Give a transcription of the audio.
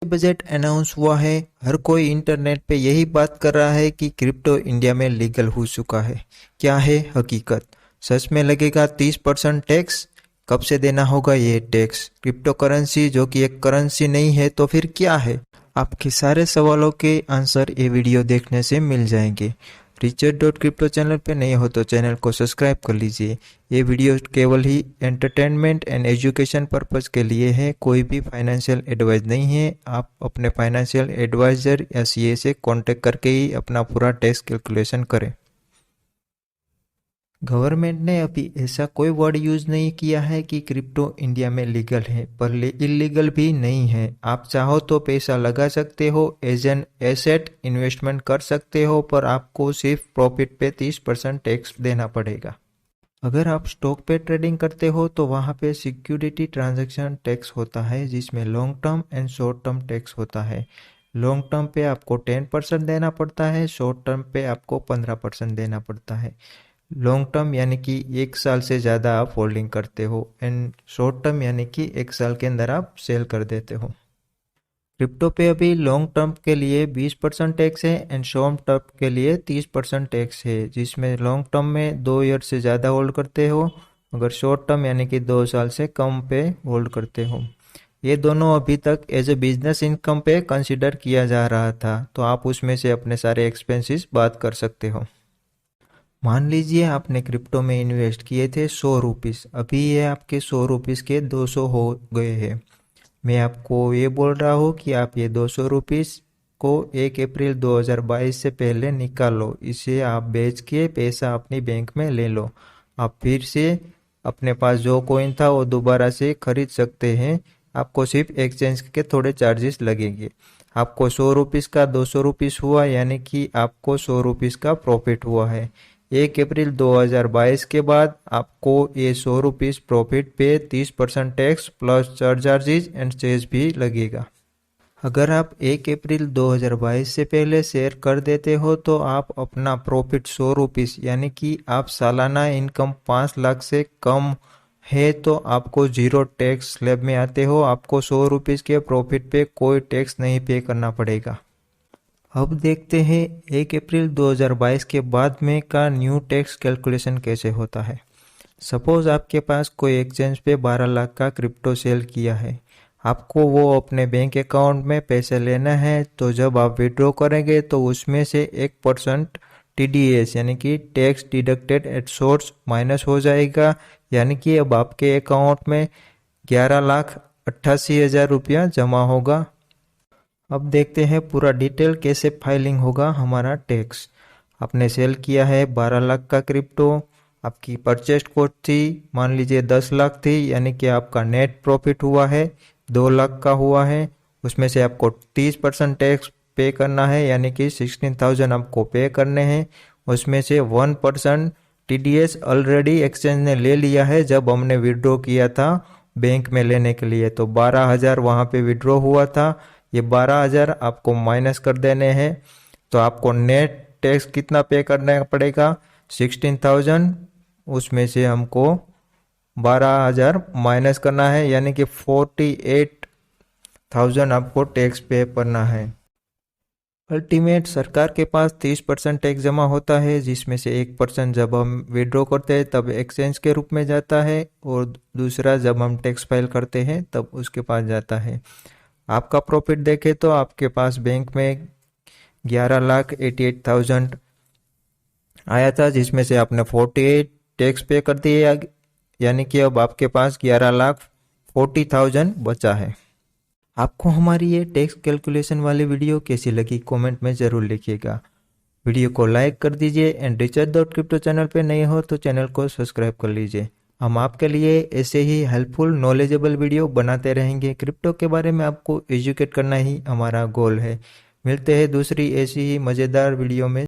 Budget announce हुआ है। हर कोई इंटरनेट पे यही बात कर रहा है कि क्रिप्टो इंडिया में लीगल हो चुका है। क्या है हकीकत? सच में लगेगा 30% टैक्स? कब से देना होगा ये टैक्स? क्रिप्टो करेंसी जो कि एक करेंसी नहीं है तो फिर क्या है? आपके सारे सवालों के आंसर ये वीडियो देखने से मिल जाएंगे। रिचर्ड.क्रिप्टो चैनल पे नए हो तो चैनल को सब्सक्राइब कर लीजिए। ये वीडियो केवल ही एंटरटेनमेंट एंड एजुकेशन पर्पस के लिए है, कोई भी फाइनेंशियल एडवाइस नहीं है। आप अपने फाइनेंशियल एडवाइजर या सीए से कांटेक्ट करके ही अपना पूरा टैक्स कैलकुलेशन करें। गवर्नमेंट ने अभी ऐसा कोई वर्ड यूज नहीं किया है कि क्रिप्टो इंडिया में लीगल है, पर इलीगल भी नहीं है। आप चाहो तो पैसा लगा सकते हो, एज एन एसेट इन्वेस्टमेंट कर सकते हो, पर आपको सिर्फ प्रॉफिट पे 30% टैक्स देना पड़ेगा। अगर आप स्टॉक पे ट्रेडिंग करते हो तो वहाँ पे सिक्योरिटी ट्रांजैक्शन टैक्स होता है, जिसमें long term and short term tax होता है। लॉन्ग टर्म पे आपको 10% देना पड़ता है, शॉर्ट टर्म पे आपको 15% देना पड़ता है। लॉन्ग टर्म यानी कि 1 साल से ज़्यादा आप होल्डिंग करते हो, एंड शॉर्ट टर्म यानी कि 1 साल के अंदर आप सेल कर देते हो। क्रिप्टो पे अभी लॉन्ग टर्म के लिए 20% टैक्स है एंड शॉर्ट टर्म के लिए 30% टैक्स है, जिसमें लॉन्ग टर्म में 2 ईयर से ज़्यादा होल्ड करते हो, अगर शॉर्ट टर्म यानी कि 2 साल से कम पे होल्ड करते हो। ये दोनों अभी तक एज ए बिजनेस इनकम पे कंसिडर किया जा रहा था, तो आप उसमें से अपने सारे एक्सपेंसेस बात कर सकते हो। मान लीजिए आपने क्रिप्टो में इन्वेस्ट किए थे 100 रुपीज़, अभी ये आपके 100 रुपीज़ के 200 हो गए हैं। मैं आपको ये बोल रहा हूँ कि आप ये 200 रुपीज़ को 1 अप्रैल 2022 से पहले निकालो, इसे आप बेच के पैसा अपनी बैंक में ले लो। आप फिर से अपने पास जो कॉइन था वो दोबारा से खरीद सकते हैं। आपको सिर्फ एक्सचेंज के थोड़े चार्जेस लगेंगे। आपको 100 रुपीज़ का 200 रुपीज़ हुआ, यानी कि आपको 100 रुपीज़ का प्रॉफिट हुआ है। 1 अप्रैल 2022 के बाद आपको ये 100 रुपीज़ प्रॉफिट पे 30% tax plus charges and cess भी लगेगा। अगर आप 1 अप्रैल 2022 से पहले शेयर कर देते हो तो आप अपना प्रॉफिट 100 रुपीज़, यानी कि आप सालाना इनकम 5 लाख से कम है तो आपको जीरो टैक्स स्लैब में आते हो। आपको 100 रुपीज़ के प्रॉफिट पे कोई टैक्स नहीं पे करना पड़ेगा। अब देखते हैं 1 अप्रैल 2022 के बाद में का न्यू टैक्स कैलकुलेशन कैसे होता है। सपोज आपके पास कोई एक्सचेंज पे 12 लाख का क्रिप्टो सेल किया है, आपको वो अपने बैंक अकाउंट में पैसे लेना है, तो जब आप विड्रॉ करेंगे तो उसमें से 1% TDS यानी कि tax deducted at source minus हो जाएगा, यानी कि अब आपके अकाउंट में 11,88,000 रुपया जमा होगा। अब देखते हैं पूरा डिटेल कैसे फाइलिंग होगा हमारा टैक्स। आपने सेल किया है 12 लाख का क्रिप्टो, आपकी परचेज कॉस्ट थी मान लीजिए 10 लाख थी, यानी कि आपका नेट प्रॉफिट हुआ है 2 लाख का हुआ है। उसमें से आपको 30% टैक्स पे करना है, यानी कि 16,000 आपको पे करने हैं। उसमें से 1% TDS ऑलरेडी एक्सचेंज ने ले लिया है जब हमने विड्रॉ किया था बैंक में लेने के लिए, तो 12,000 वहाँ पे विड्रॉ हुआ था। ये 12,000 आपको माइनस कर देने हैं, तो आपको नेट टैक्स कितना पे करना पड़ेगा? 16,000, उसमें से हमको 12,000 माइनस करना है, यानी कि 48,000 आपको टैक्स पे करना है। अल्टीमेट सरकार के पास 30% टैक्स जमा होता है, जिसमें से 1% जब हम विड्रॉ करते हैं तब एक्सचेंज के रूप में जाता है, और दूसरा जब हम टैक्स फाइल करते हैं तब उसके पास जाता है। आपका प्रॉफिट देखें तो आपके पास बैंक में 11,88,000 आया था, जिसमें से आपने 48 टैक्स पे कर दिए, यानी कि अब आपके पास 11,40,000 बचा है। आपको हमारी ये टैक्स कैलकुलेशन वाली वीडियो कैसी लगी कमेंट में ज़रूर लिखिएगा। वीडियो को लाइक कर दीजिए एंड रिचर्ड.क्रिप्टो चैनल पे नए हो तो चैनल को सब्सक्राइब कर लीजिए। हम आपके लिए ऐसे ही हेल्पफुल नॉलेजेबल वीडियो बनाते रहेंगे। क्रिप्टो के बारे में आपको एजुकेट करना ही हमारा गोल है। मिलते हैं दूसरी ऐसी ही मज़ेदार वीडियो में।